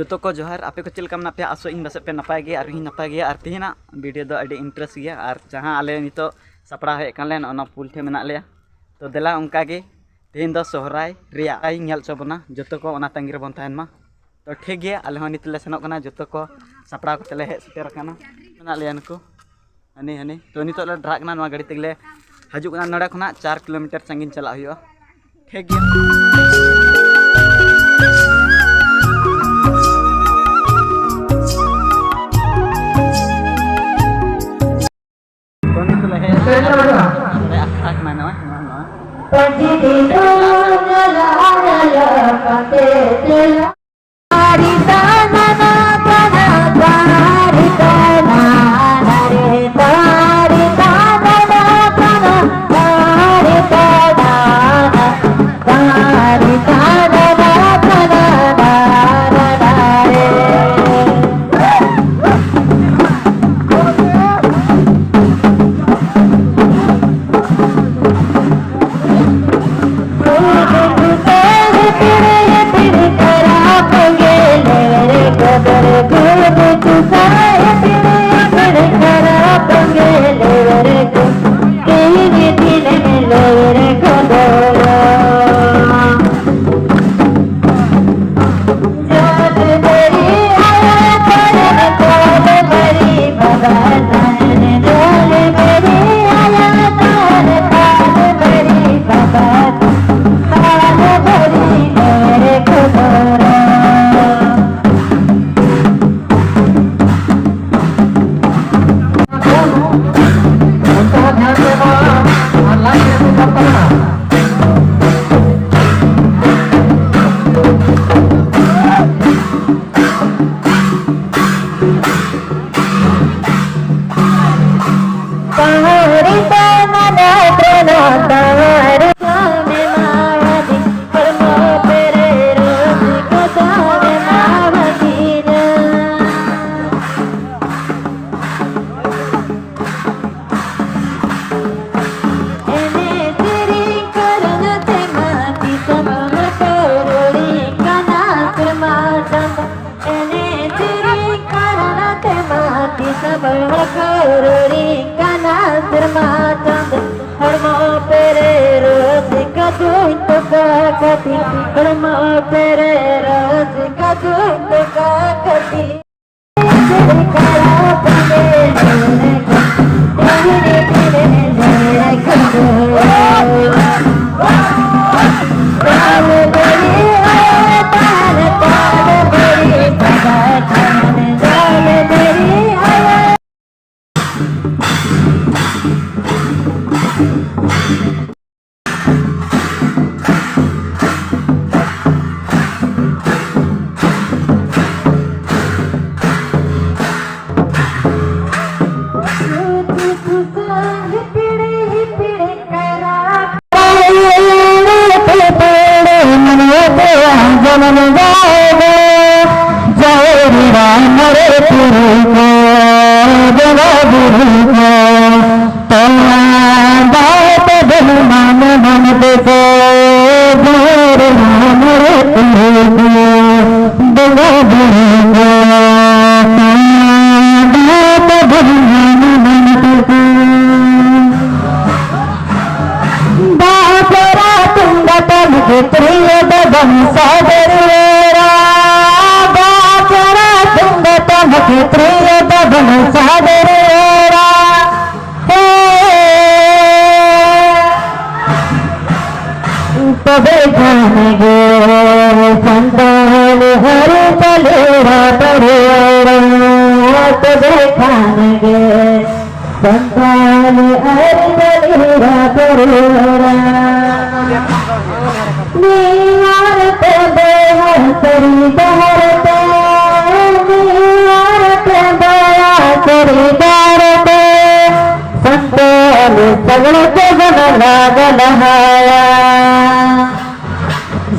जो को जोहार आपे को चलका मना पे आसो इन बस पे नपाय गे आर नपाय गे आर तेना वीडियो दो अडी इंटरेस्ट गया और जहां आले नितो सपड़ा हे कालेन ओना पुल ठे मना ले तो देला उनका गे तेन दो सोहराय रिया आई नेल चबना जो को ओना तंगी रे बन थायन मा तो ठीक गया आले हो नितले सनो कना जो को सपड़ा को तले हे सेटर कना मना ले अनको हनी हनी तो नितो ले ड्राग ना गाड़ी तेगले हजु कना नडा खना 4 किलोमीटर संगीन चला हुआ ठीक गया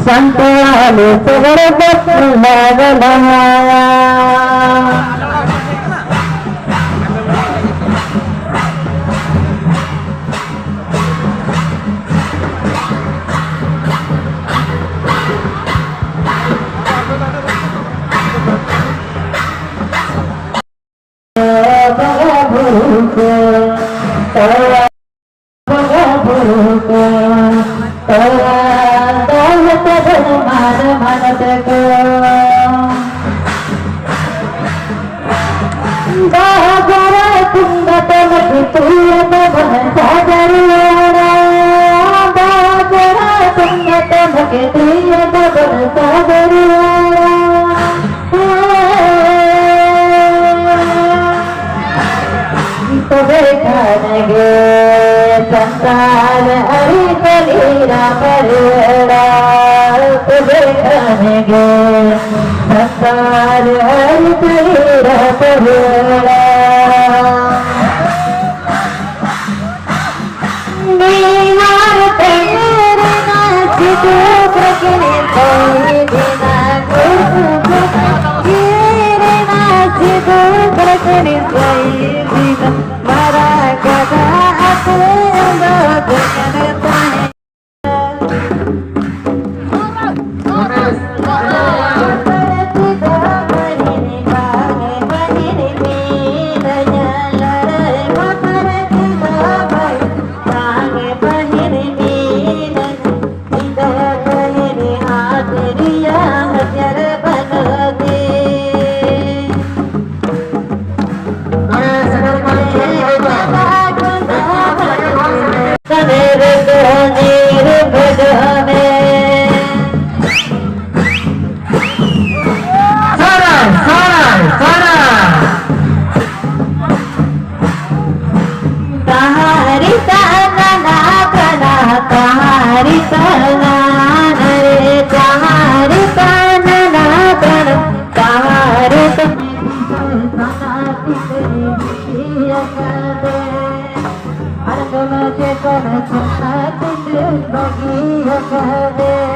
संताले सगळं लागला संसार हरि कलीरा परेड़ा देखने गे संसार हरि कलीरा परेड़ा नीवार तेरे नाच तो प्रकने कोई बिना गुरु तेरे नाच तो प्रकने कोई बिना मारा कदा bagi